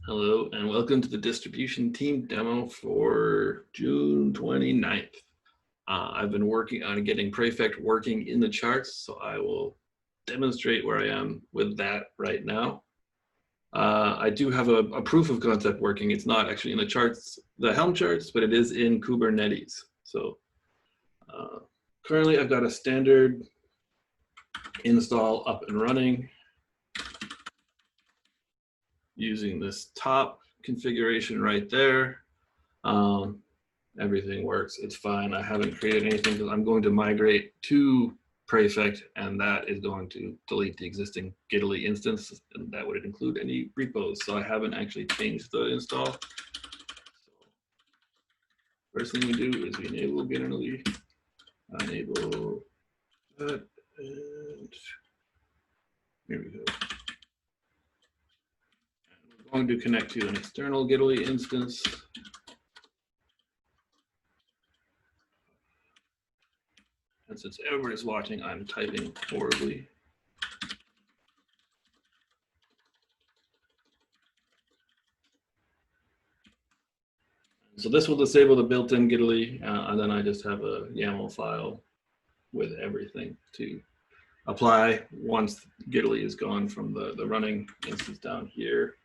Hello and welcome to the distribution team demo for June 29th. I've been working on getting Praefect working in the charts, so I will demonstrate where I am with that right now. I do have a proof of concept working. It's not actually in the charts, the Helm charts, but it is in Kubernetes. So currently I've got a standard install up and running using this top configuration right there. Everything works. It's fine. I haven't created anything because I'm going to migrate to Praefect, and that is going to delete the existing Gitly instance, and that would include any repos. So I haven't actually changed the install. First thing we do is we enable Gitly, enable that, and here we go. And we're going to connect to an external Gitly instance. And since everybody's watching, I'm typing horribly. So this will disable the built-in Gitly, and then I just have a YAML file with everything to apply once Gitly is gone from the running instance down here.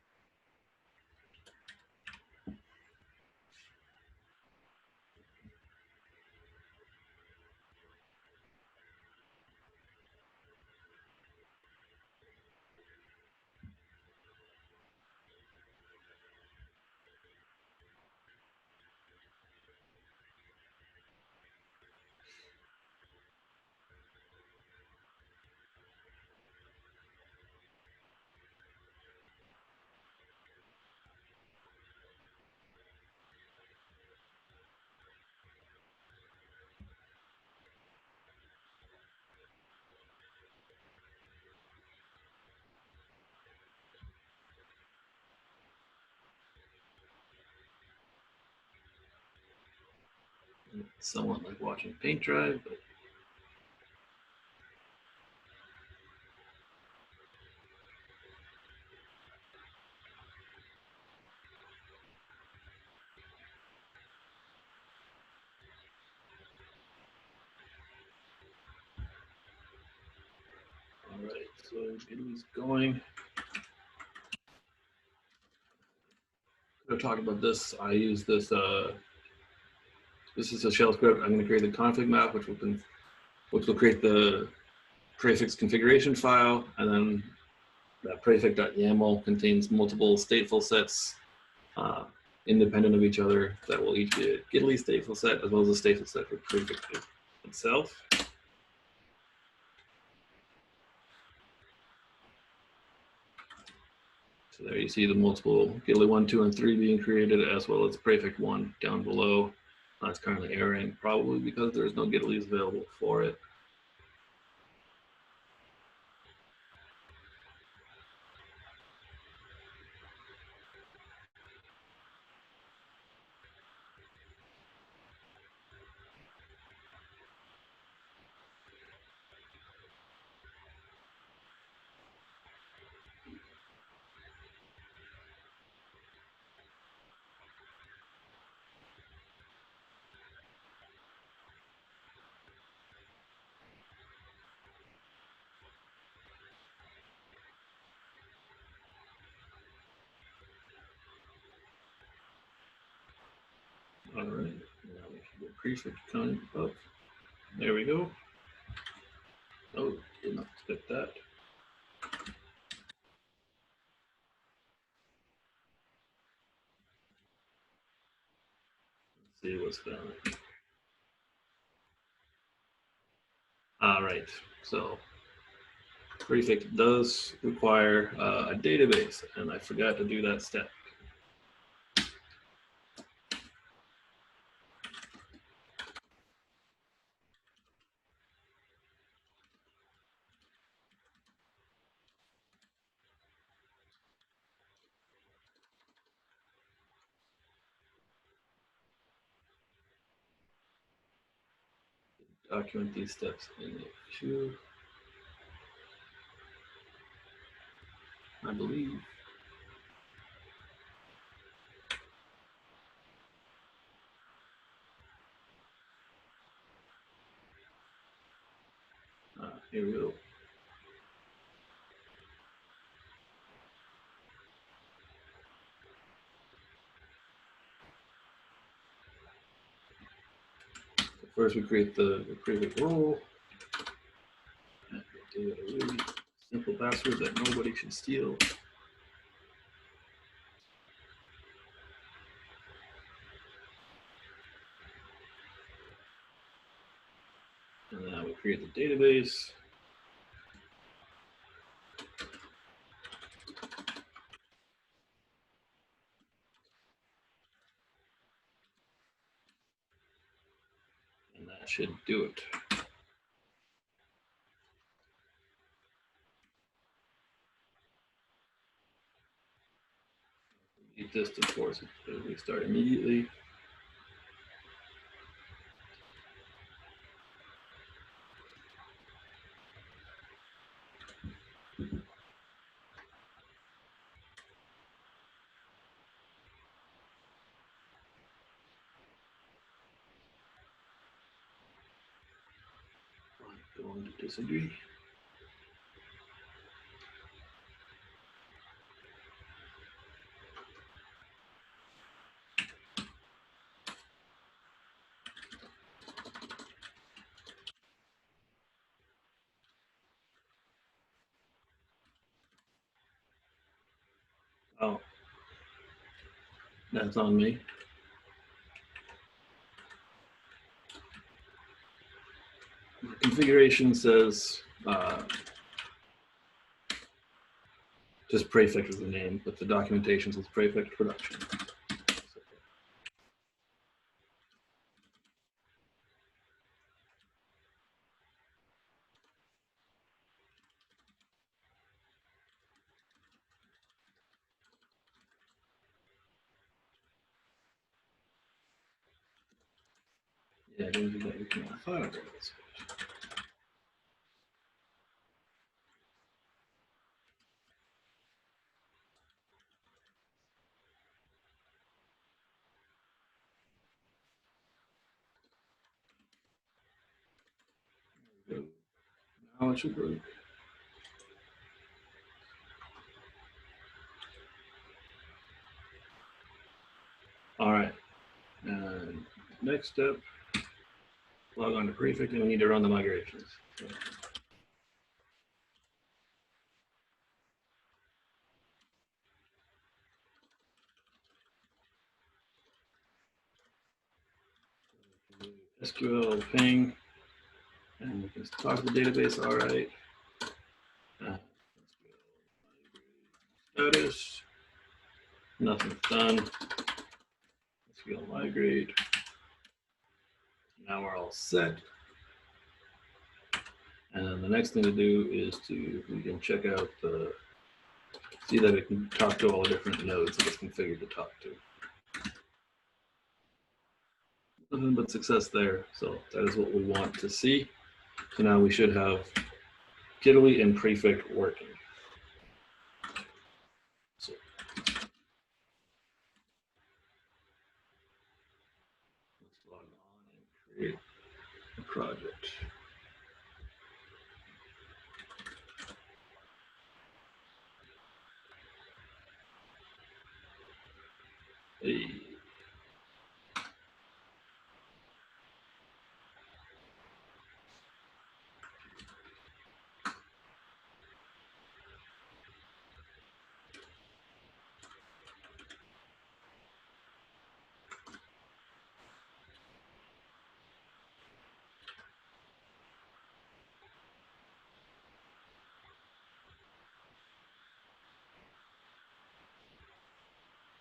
It's somewhat like watching paint dry, but all right, so Gitly's going. We're talking about this. I use this. This is a shell script. I'm going to create the config map, which will create the prefix configuration file, and then that prefect.yaml contains multiple stateful sets independent of each other that will each be a Gitly stateful set as well as a stateful set for prefect itself. So there you see the multiple Gitly 1, 2, and 3 being created, as well as Praefect 1 down below. That's currently erroring, probably because there's no Gitlys available for it. All right, now we should get prefect coming up. There we go. Oh, did not expect that. Let's see what's going on. All right, so Prefect does require a database, and I forgot to do that step. Document these steps in a queue, I believe. Here we go. So first, we create the Praefect role. And we'll do a really simple password that nobody should steal. And then we create the database. And that should do it. Need this to force it to restart immediately. I'm going to disagree. Oh, that's on me. The configuration says just Praefect is the name, but the documentation says Praefect production. Yeah, don't do that. You can file this. Now it should work. All right. And next step, log on to Praefect, and we need to run the migrations. So, SQL ping, and we can talk to the database. All right. Status. Nothing's done. SQL migrate. Now we're all set. And then the next thing to do is we can check out see that it can talk to all the different nodes that it's configured to talk to. Nothing but success there. So that is what we want to see. So now we should have Italy and Praefect working. So let's log on and create a project. Hey.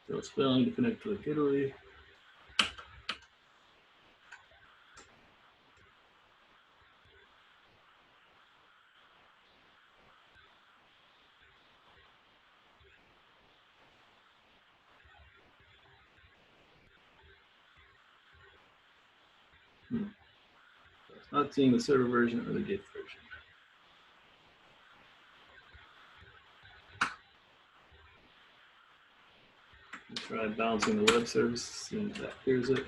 So it's failing to connect to Italy. So it's not seeing the server version or the Git version. Try balancing the web service, seeing if that clears it.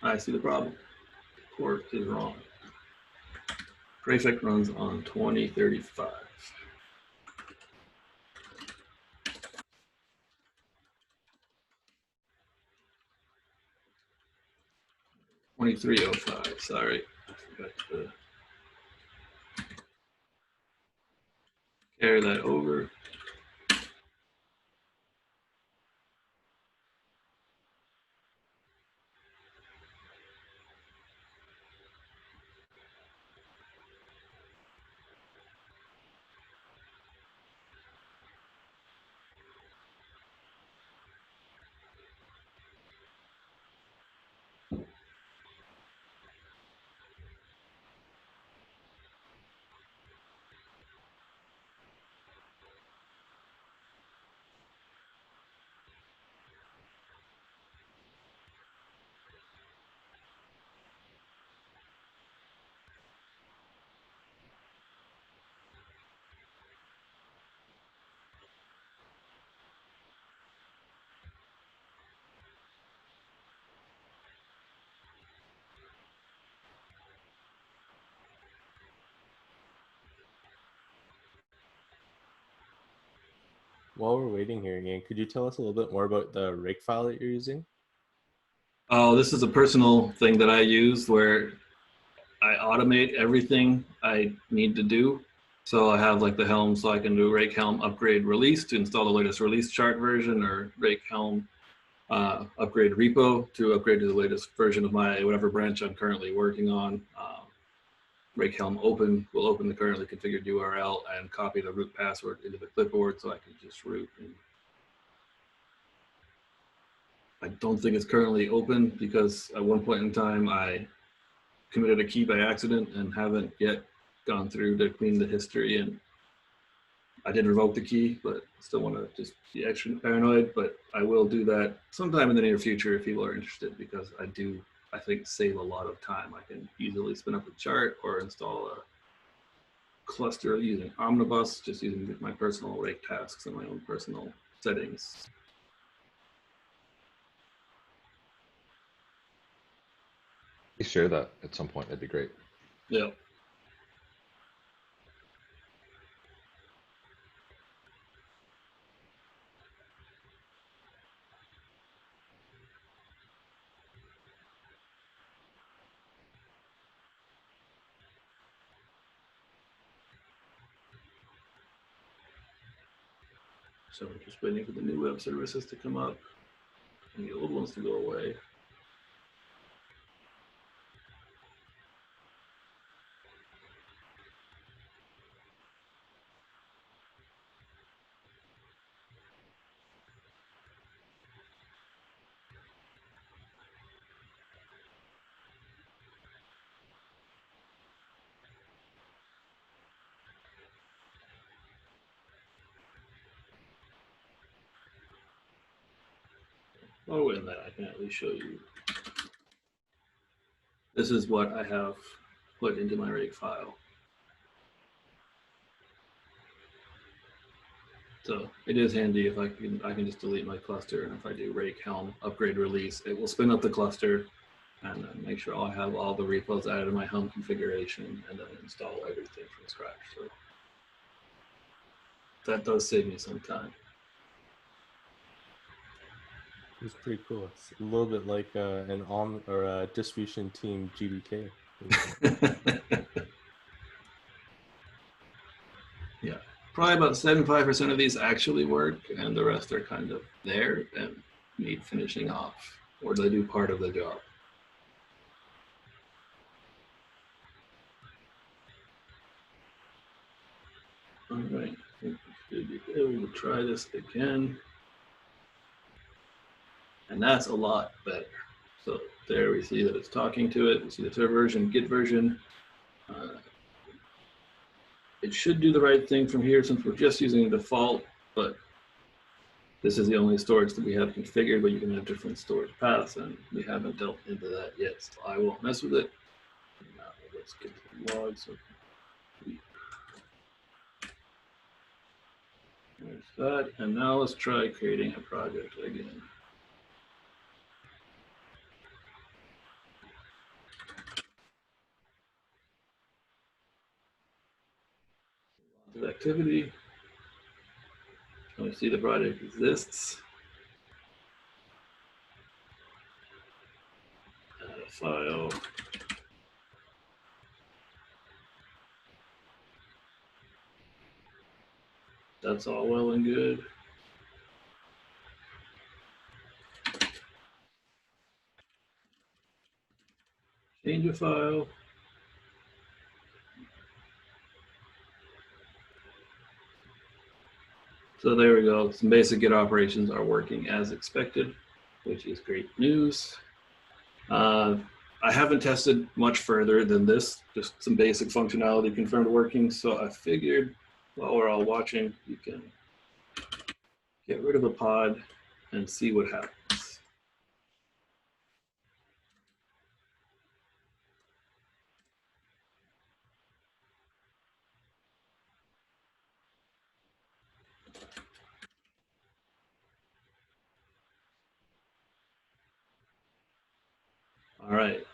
I see the problem. Port is wrong. Praefect runs on 2035. 2305, sorry. I forgot to carry that over. While we're waiting here, Ian, could you tell us a little bit more about the rig file that you're using? Oh, this is a personal thing that I use where I automate everything I need to do. So I have like the Helm, so I can do Rake Helm upgrade release to install the latest release chart version, or Rake Helm upgrade repo to upgrade to the latest version of my whatever branch I'm currently working on. Rake Helm open will open the currently configured URL and copy the root password into the clipboard so I can just root. And I don't think it's currently open because at one point in time I committed a key by accident and haven't yet gone through to clean the history. And I did revoke the key, but still want to just be extra paranoid. But I will do that sometime in the near future if people are interested, because I think, save a lot of time. I can easily spin up a chart or install a cluster using Omnibus, just using my personal rake tasks and my own personal settings. Please share that at some point. That'd be great. Yeah. So I'm just waiting for the new web services to come up and the old ones to go away. Oh, and that I can at least show you. This is what I have put into my rake file. So it is handy if I can just delete my cluster, and if I do rake helm upgrade release, it will spin up the cluster and then make sure I have all the repos added in my Helm configuration and then install everything from scratch. So that does save me some time. It's pretty cool. It's a little bit like an OM or a distribution team GDK. Yeah, probably about 75% of these actually work, and the rest are kind of there and need finishing off, or they do part of the job. All right, I think we should be able to try this again. And that's a lot better. So there we see that it's talking to it. We see the server version, Git version. It should do the right thing from here since we're just using the default, but this is the only storage that we have configured, but you can have different storage paths, and we haven't dealt into that yet. So I won't mess with it. Now let's get to the logs. There's that. And now let's try creating a project again. Active activity. Let me see the project exists. Add a file. That's all well and good. Change a file. So there we go. Some basic Git operations are working as expected, which is great news. I haven't tested much further than this, just some basic functionality confirmed working. So I figured while we're all watching, you can get rid of the pod and see what happens. All right.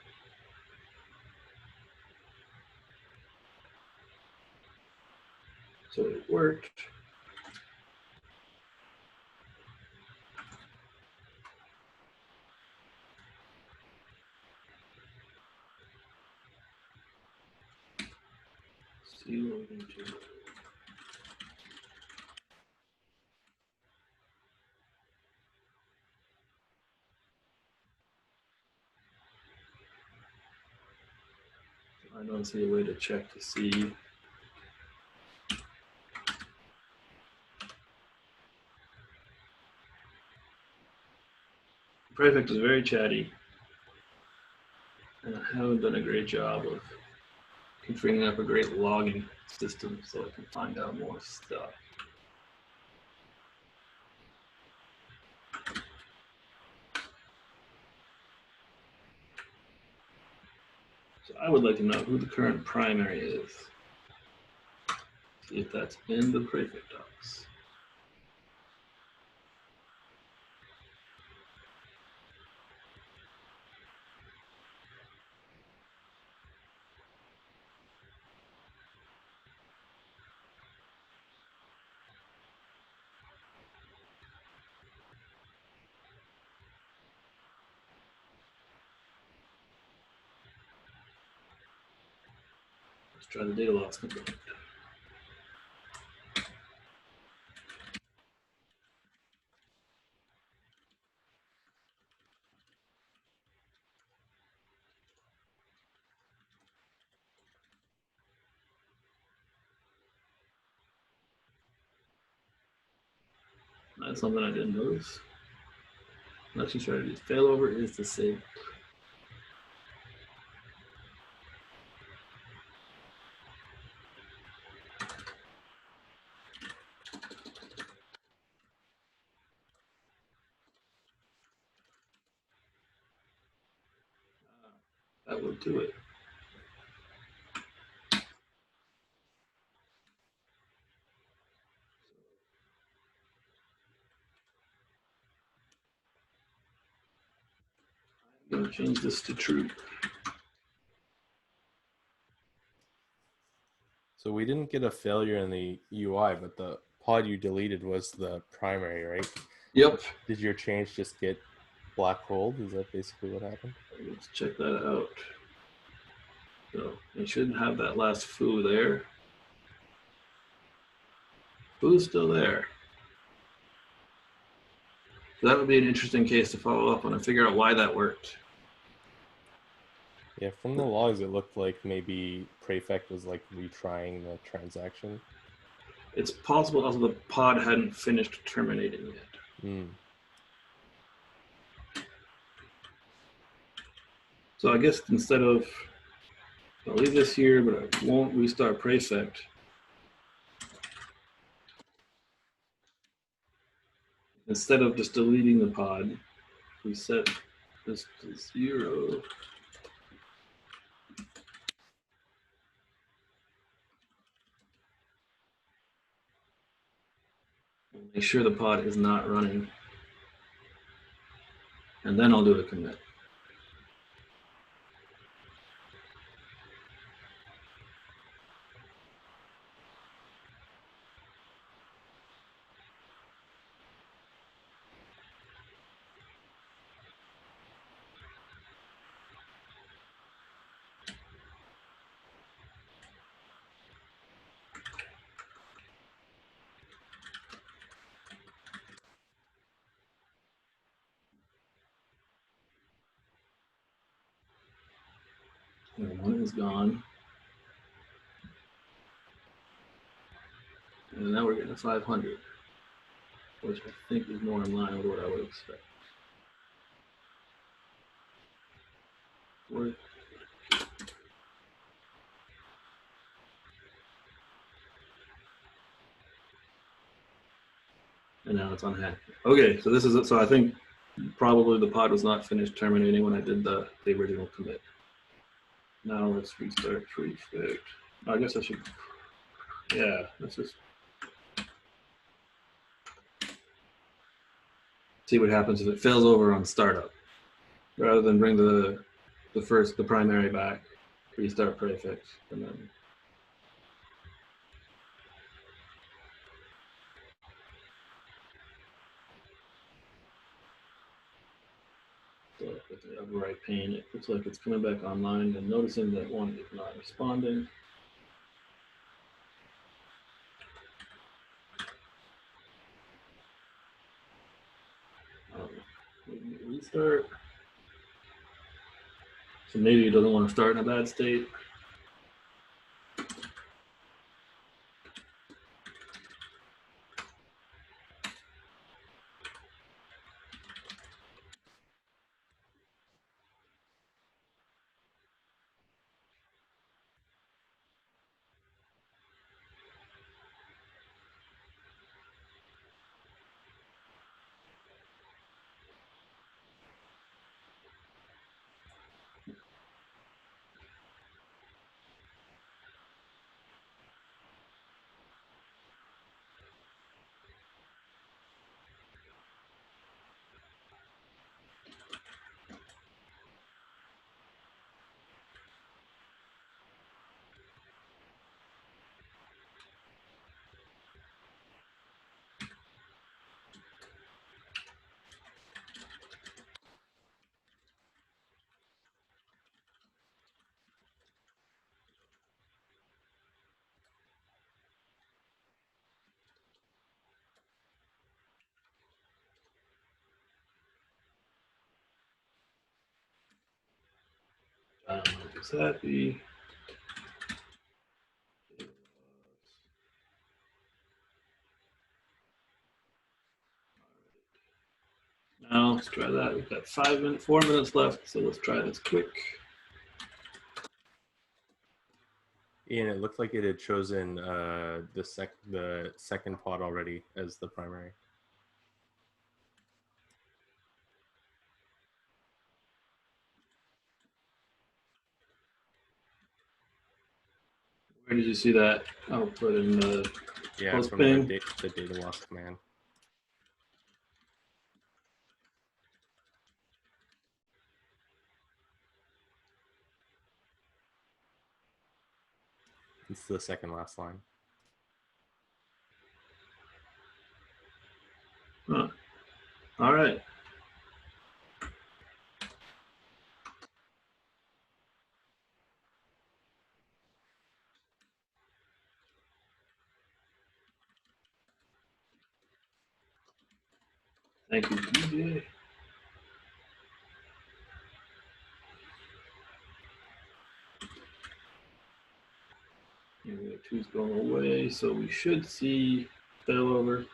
So it worked. See what we can do. I don't see a way to check to see. Praefect is very chatty, and I haven't done a great job of configuring up a great logging system so I can find out more stuff. So I would like to know who the current primary is. See if that's in the Praefect docs. Let's try the data loss component. That's something I didn't notice. Let's just try to do failover is disabled. That would do it. I'm going to change this to true. So we didn't get a failure in the UI, but the pod you deleted was the primary, right? Yep. Did your change just get black holed? Is that basically what happened? Let's check that out. So it shouldn't have that last foo there. Foo's still there. So that would be an interesting case to follow up on and figure out why that worked. Yeah, from the logs, it looked like maybe Praefect was like retrying the transaction. It's possible also the pod hadn't finished terminating yet. Mm. So I guess instead of, I'll leave this here, but I won't restart Praefect. Instead of just deleting the pod, we set this to 0. Make sure the pod is not running. And then I'll do a commit. And one is gone. And now we're getting a 500, which I think is more in line with what I would expect. Worth. And now it's unhacked. Okay, so this is it. So I think probably the pod was not finished terminating when I did the original commit. Now let's restart Prefect. I guess I should. Yeah, let's just see what happens if it fails over on startup, rather than bring the primary back. Restart Prefect and then. So with the override pane, it looks like it's coming back online and noticing that one is not responding. Restart. So maybe it doesn't want to start in a bad state. Is happy. Now let's try that. We've got 4 minutes left, so let's try this quick. Ian, it looked like it had chosen the second pod already as the primary. Where did you see that? I'll put in the Yeah, post from ping. the data loss command. It's the second last line. Huh. All right. Thank you, DJ. And we have 2's going away, so we should see failover.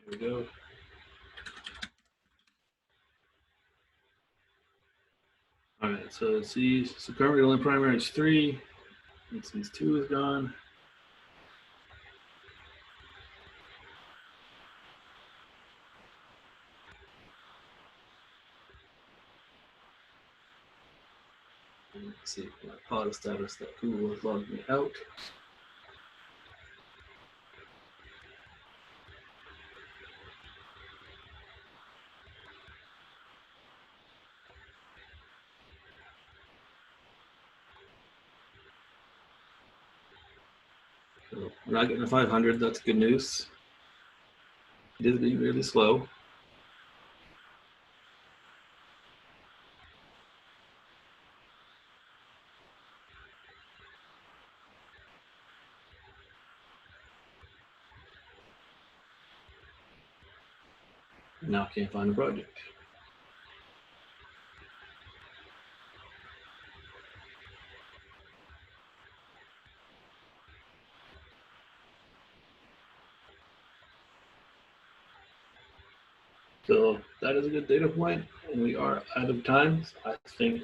There we go. All right, so let's see. So currently only primary is 3. Let's see, 2 is gone. Let's see, my pod established that Google has logged me out. So we're not getting a 500. That's good news. It is being really slow. Now can't find the project. So that is a good data point, and we are out of time. So I think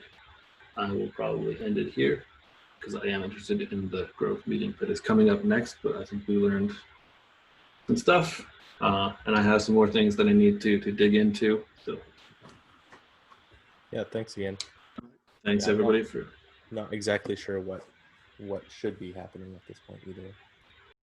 I will probably end it here because I am interested in the growth meeting that is coming up next. But I think we learned some stuff, and I have some more things that I need to dig into. So Yeah, thanks again. thanks Yeah, everybody for. Not exactly sure what should be happening at this point either.